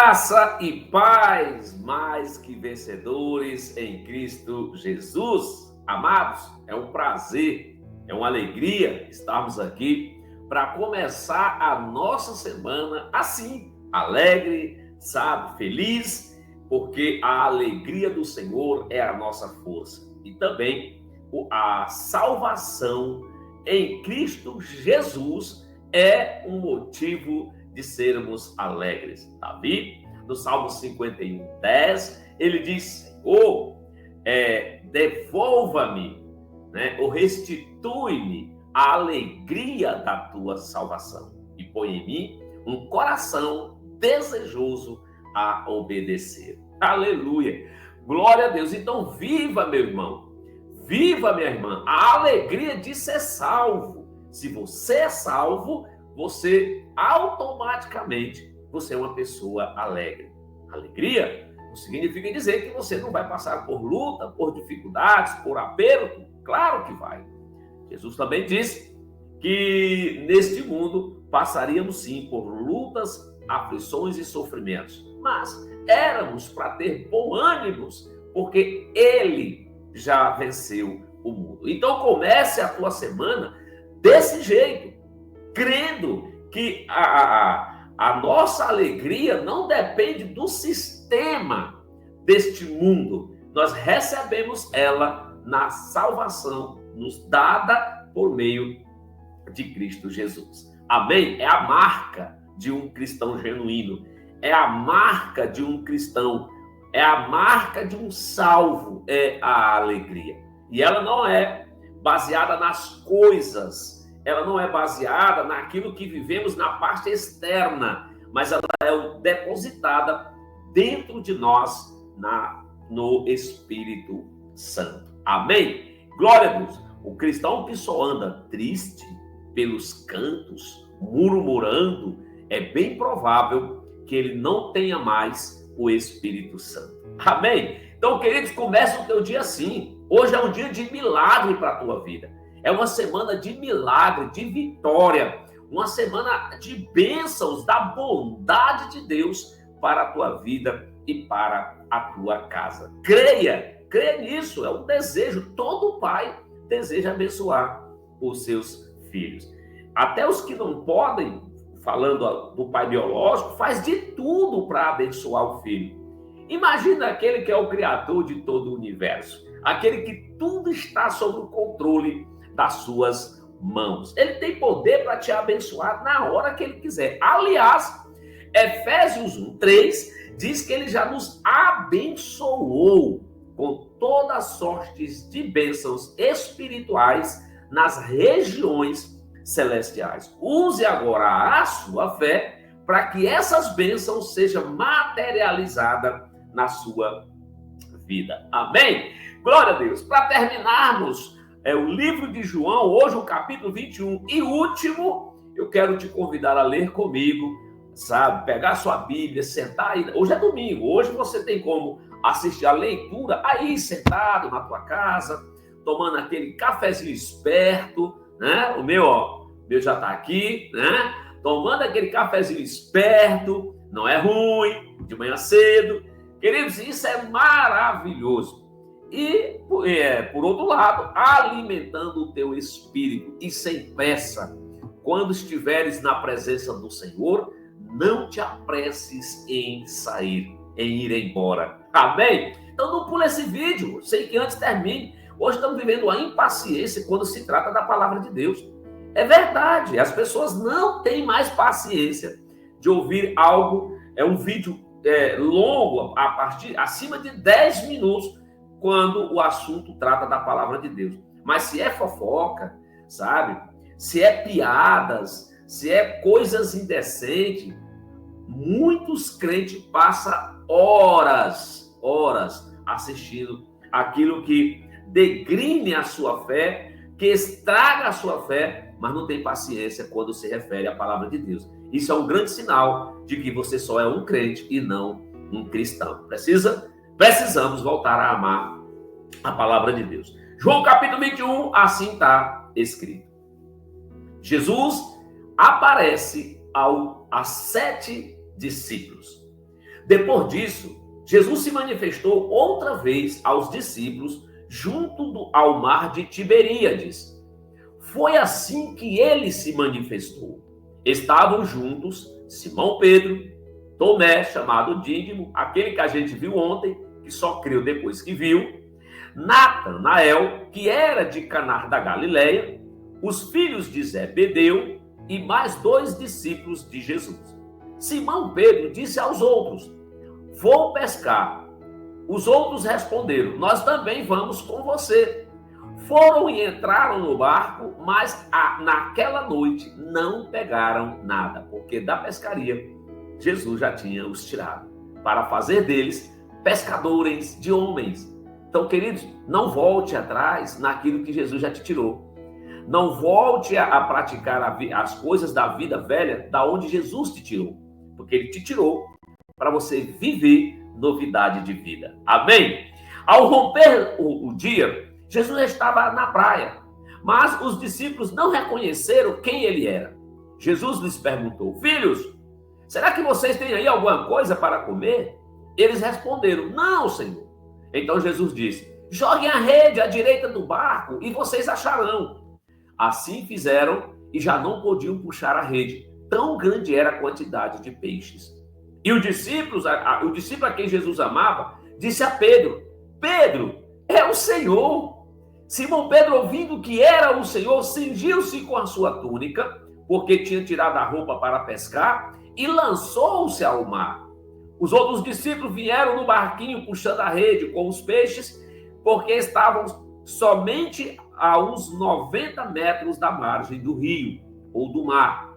Graça e paz, mais que vencedores em Cristo Jesus. Amados, é um prazer, é uma alegria estarmos aqui para começar a nossa semana assim, alegre, sabe, feliz, porque a alegria do Senhor é a nossa força. E também a salvação em Cristo Jesus é um motivo de sermos alegres. Davi, no Salmo 51:10, ele diz: Senhor, devolva-me, ou restitui-me a alegria da tua salvação e põe em mim um coração desejoso a obedecer. Aleluia! Glória a Deus! Então, viva, meu irmão, viva, minha irmã, a alegria de ser salvo. Se você é salvo, você automaticamente é uma pessoa alegre. Alegria não significa dizer que você não vai passar por luta, por dificuldades, por aperto. Claro que vai. Jesus também disse que neste mundo passaríamos sim por lutas, aflições e sofrimentos. Mas éramos para ter bom ânimo, porque Ele já venceu o mundo. Então comece a tua semana desse jeito, crendo que a nossa alegria não depende do sistema deste mundo. Nós recebemos ela na salvação nos dada por meio de Cristo Jesus. Amém? É a marca de um cristão genuíno. É a marca de um cristão. É a marca de um salvo. É a alegria. E ela não é baseada nas coisas. Ela não é baseada naquilo que vivemos na parte externa, mas ela é depositada dentro de nós no Espírito Santo. Amém? Glória a Deus. O cristão que só anda triste pelos cantos, murmurando, é bem provável que ele não tenha mais o Espírito Santo. Amém? Então, queridos, começa o teu dia assim. Hoje é um dia de milagre para a tua vida. É uma semana de milagre, de vitória, uma semana de bênçãos, da bondade de Deus para a tua vida e para a tua casa. Creia nisso, é um desejo. Todo pai deseja abençoar os seus filhos. Até os que não podem, falando do pai biológico, faz de tudo para abençoar o filho. Imagina aquele que é o criador de todo o universo, aquele que tudo está sob o controle das suas mãos. Ele tem poder para te abençoar na hora que ele quiser. Aliás, Efésios 1:3 diz que ele já nos abençoou com todas as sortes de bênçãos espirituais nas regiões celestiais. Use agora a sua fé para que essas bênçãos sejam materializadas na sua vida. Amém? Glória a Deus. Para terminarmos o livro de João, hoje o capítulo 21 e último, eu quero te convidar a ler comigo, sabe? Pegar sua Bíblia, sentar aí. Hoje é domingo, hoje você tem como assistir a leitura aí sentado na tua casa, tomando aquele cafezinho esperto, né? O meu já está aqui, né? Tomando aquele cafezinho esperto, não é ruim, de manhã cedo. Queridos, isso é maravilhoso. E, por outro lado, alimentando o teu espírito. E sem pressa, quando estiveres na presença do Senhor, não te apresses em sair, em ir embora. Amém? Então não pula esse vídeo, sei que antes termine. Hoje estamos vivendo a impaciência quando se trata da palavra de Deus. É verdade, as pessoas não têm mais paciência de ouvir algo, um vídeo longo, acima de 10 minutos, quando o assunto trata da palavra de Deus. Mas se é fofoca, sabe? Se é piadas, se é coisas indecentes, muitos crentes passam horas assistindo aquilo que degrine a sua fé, que estraga a sua fé, mas não tem paciência quando se refere à palavra de Deus. Isso é um grande sinal de que você só é um crente e não um cristão. Precisamos voltar a amar a palavra de Deus. João capítulo 21, assim está escrito. Jesus aparece a 7 discípulos. Depois disso, Jesus se manifestou outra vez aos discípulos junto ao mar de Tiberíades. Foi assim que ele se manifestou. Estavam juntos Simão Pedro, Tomé, chamado Dídimo, aquele que a gente viu ontem, que só creu depois que viu, Natanael, que era de Caná da Galileia, os filhos de Zebedeu e mais 2 discípulos de Jesus. Simão Pedro disse aos outros: vou pescar. Os outros responderam: nós também vamos com você. Foram e entraram no barco, mas naquela noite não pegaram nada, porque da pescaria Jesus já tinha os tirado, para fazer deles pescadores de homens. Então, queridos, não volte atrás naquilo que Jesus já te tirou. Não volte a praticar as coisas da vida velha, da onde Jesus te tirou, porque ele te tirou para você viver novidade de vida. Amém? Ao romper o dia, Jesus estava na praia, mas os discípulos não reconheceram quem ele era. Jesus lhes perguntou: filhos, será que vocês têm aí alguma coisa para comer? Eles responderam: não, Senhor. Então Jesus disse: joguem a rede à direita do barco e vocês acharão. Assim fizeram e já não podiam puxar a rede, tão grande era a quantidade de peixes. E o discípulo a quem Jesus amava, disse a Pedro: Pedro, é o Senhor. Simão Pedro, ouvindo que era o Senhor, cingiu-se com a sua túnica, porque tinha tirado a roupa para pescar, e lançou-se ao mar. Os outros discípulos vieram no barquinho puxando a rede com os peixes, porque estavam somente a uns 90 metros da margem do rio ou do mar.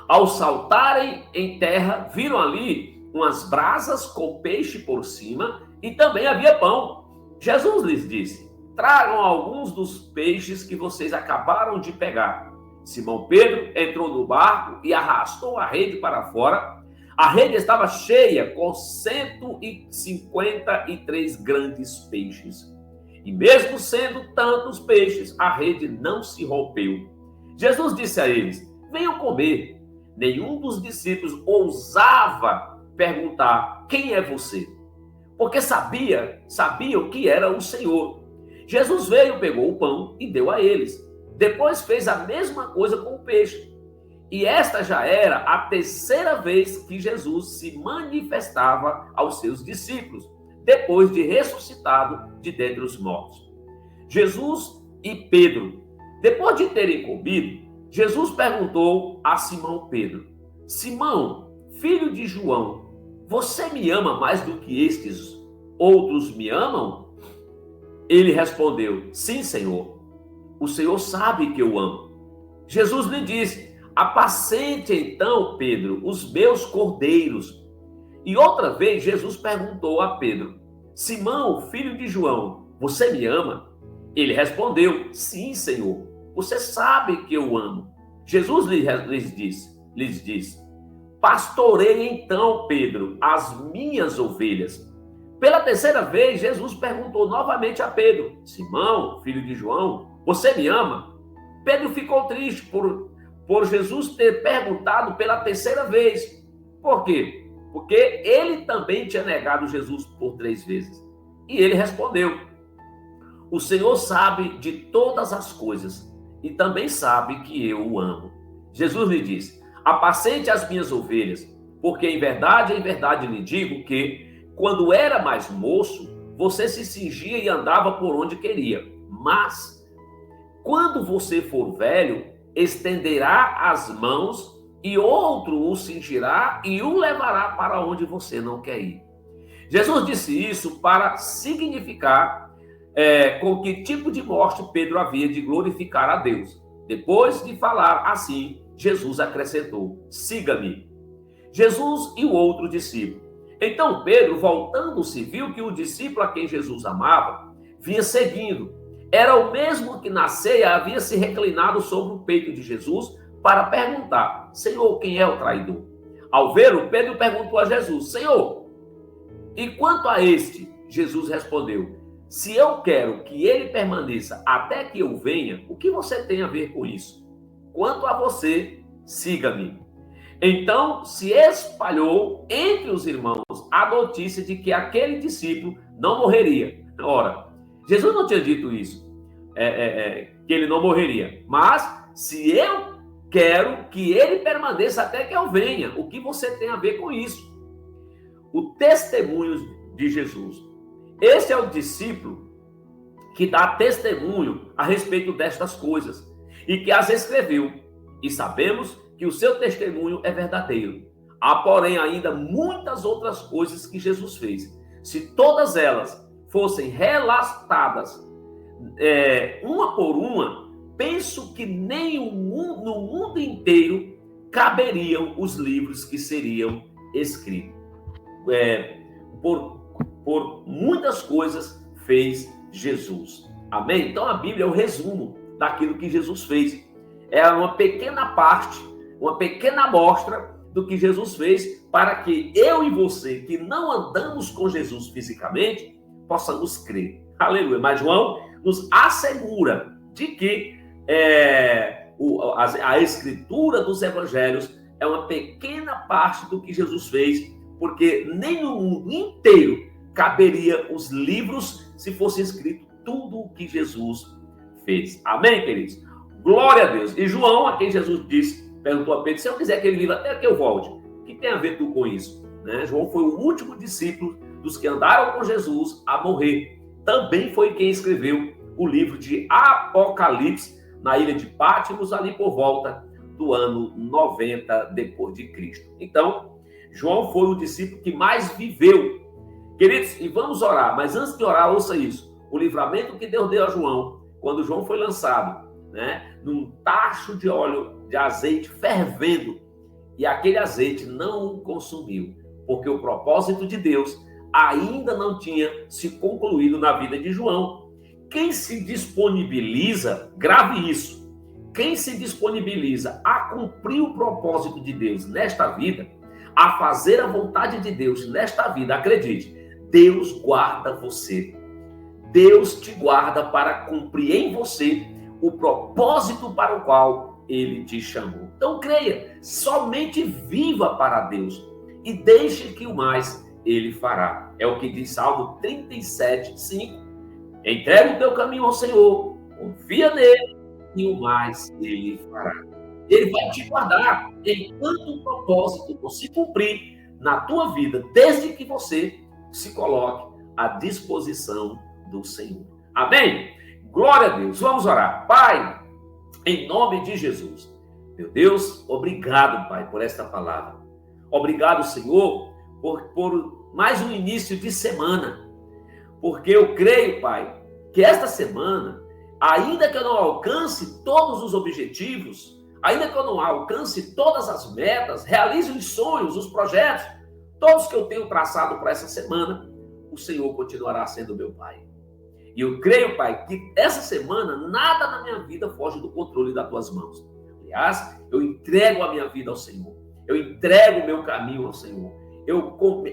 Ao saltarem em terra, viram ali umas brasas com peixe por cima e também havia pão. Jesus lhes disse: tragam alguns dos peixes que vocês acabaram de pegar. Simão Pedro entrou no barco e arrastou a rede para fora. A rede estava cheia com 153 grandes peixes. E mesmo sendo tantos peixes, a rede não se rompeu. Jesus disse a eles: venham comer. Nenhum dos discípulos ousava perguntar: quem é você? Porque sabiam que era o Senhor. Jesus veio, pegou o pão e deu a eles. Depois fez a mesma coisa com o peixe. E esta já era a 3ª vez que Jesus se manifestava aos seus discípulos, depois de ressuscitado de dentre os mortos. Jesus e Pedro, depois de terem comido, Jesus perguntou a Simão Pedro: Simão, filho de João, você me ama mais do que estes outros me amam? Ele respondeu: sim, Senhor. O Senhor sabe que eu amo. Jesus lhe disse: apacente então, Pedro, os meus cordeiros. E outra vez Jesus perguntou a Pedro: Simão, filho de João, você me ama? Ele respondeu: sim, Senhor. Você sabe que eu amo. Jesus lhes disse: pastorei então, Pedro, as minhas ovelhas. Pela 3ª vez, Jesus perguntou novamente a Pedro: Simão, filho de João, você me ama? Pedro ficou triste por Jesus ter perguntado pela 3ª vez. Por quê? Porque ele também tinha negado Jesus por 3 vezes. E ele respondeu: o Senhor sabe de todas as coisas e também sabe que eu o amo. Jesus lhe disse: apacente as minhas ovelhas, porque em verdade lhe digo que, quando era mais moço, você se cingia e andava por onde queria. Mas, quando você for velho, estenderá as mãos e outro o cingirá e o levará para onde você não quer ir. Jesus disse isso para significar com que tipo de morte Pedro havia de glorificar a Deus. Depois de falar assim, Jesus acrescentou: siga-me. Jesus e o outro discípulo. Então Pedro, voltando-se, viu que o discípulo a quem Jesus amava vinha seguindo. Era o mesmo que na ceia havia se reclinado sobre o peito de Jesus para perguntar: Senhor, quem é o traidor? Ao vê-lo, Pedro perguntou a Jesus: Senhor, e quanto a este? Jesus respondeu: se eu quero que ele permaneça até que eu venha, o que você tem a ver com isso? Quanto a você, siga-me. Então se espalhou entre os irmãos a notícia de que aquele discípulo não morreria. Ora, Jesus não tinha dito isso, que ele não morreria. Mas se eu quero que ele permaneça até que eu venha, o que você tem a ver com isso? O testemunho de Jesus. Esse é o discípulo que dá testemunho a respeito destas coisas e que as escreveu. E sabemos que o seu testemunho é verdadeiro. Há, porém, ainda muitas outras coisas que Jesus fez. Se todas elas fossem relatadas uma por uma, penso que nem no mundo inteiro caberiam os livros que seriam escritos. Por muitas coisas fez Jesus. Amém? Então a Bíblia é o resumo daquilo que Jesus fez. É uma pequena parte, uma pequena amostra do que Jesus fez para que eu e você, que não andamos com Jesus fisicamente, possamos crer. Aleluia. Mas João nos assegura de que a escritura dos evangelhos é uma pequena parte do que Jesus fez, porque nem no mundo inteiro caberia os livros se fosse escrito tudo o que Jesus fez. Amém, queridos? Glória a Deus. E João, a quem Jesus disse, perguntou a Pedro, se eu quiser que ele viva até que eu volte, o que tem a ver tu com isso? Né? João foi o último discípulo dos que andaram com Jesus a morrer. Também foi quem escreveu o livro de Apocalipse na ilha de Patmos, ali por volta do ano 90 depois de Cristo. Então, João foi o discípulo que mais viveu. Queridos, e vamos orar, mas antes de orar, ouça isso. O livramento que Deus deu a João, quando João foi lançado, né, num tacho de óleo, de azeite fervendo, e aquele azeite não o consumiu, porque o propósito de Deus ainda não tinha se concluído na vida de João. Quem se disponibiliza, grave isso, quem se disponibiliza a cumprir o propósito de Deus nesta vida, a fazer a vontade de Deus nesta vida, acredite, Deus guarda você. Deus te guarda para cumprir em você o propósito para o qual Ele te chamou. Então creia, somente viva para Deus e deixe que o mais Ele fará. É o que diz Salmo 37, 5. Entrega o teu caminho ao Senhor, confia nele e o mais Ele fará. Ele vai te guardar enquanto o propósito for se cumprir na tua vida, desde que você se coloque à disposição do Senhor. Amém? Glória a Deus. Vamos orar. Pai, em nome de Jesus. Meu Deus, obrigado, Pai, por esta palavra. Obrigado, Senhor, por mais um início de semana. Porque eu creio, Pai, que esta semana, ainda que eu não alcance todos os objetivos, ainda que eu não alcance todas as metas, realize os sonhos, os projetos, todos que eu tenho traçado para essa semana, o Senhor continuará sendo meu Pai. E eu creio, Pai, que essa semana nada na minha vida foge do controle das tuas mãos. Aliás, eu entrego a minha vida ao Senhor. Eu entrego o meu caminho ao Senhor.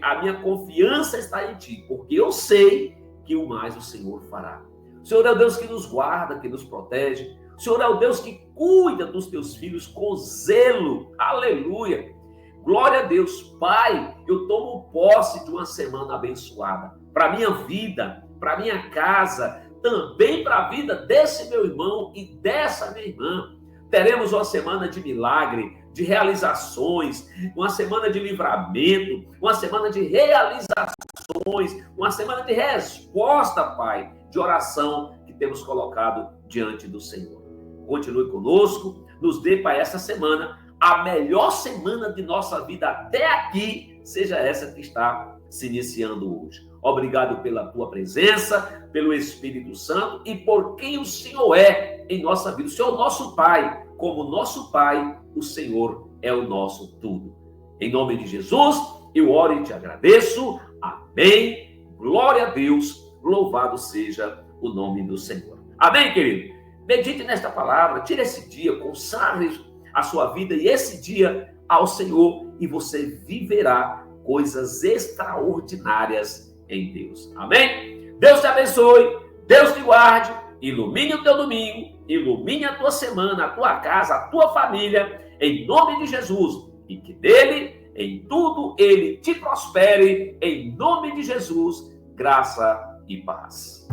A minha confiança está em Ti, porque eu sei que o mais o Senhor fará. O Senhor é o Deus que nos guarda, que nos protege. O Senhor é o Deus que cuida dos teus filhos com zelo. Aleluia. Glória a Deus. Pai, eu tomo posse de uma semana abençoada. Para a minha vida, para a minha casa, também para a vida desse meu irmão e dessa minha irmã. Teremos uma semana de milagre, de realizações, uma semana de livramento, uma semana de realizações, uma semana de resposta, Pai, de oração que temos colocado diante do Senhor. Continue conosco, nos dê, Pai, essa semana, a melhor semana de nossa vida até aqui, seja essa que está se iniciando hoje. Obrigado pela tua presença, pelo Espírito Santo e por quem o Senhor é em nossa vida. O Senhor é o nosso Pai. Como nosso Pai, o Senhor é o nosso tudo. Em nome de Jesus, eu oro e te agradeço. Amém. Glória a Deus. Louvado seja o nome do Senhor. Amém, querido? Medite nesta palavra. Tire esse dia, consagre a sua vida e esse dia ao Senhor e você viverá coisas extraordinárias em Deus. Amém? Deus te abençoe. Deus te guarde. Ilumine o teu domingo. Ilumine a tua semana, a tua casa, a tua família, em nome de Jesus. e que nele, em tudo, ele te prospere, em nome de Jesus, graça e paz.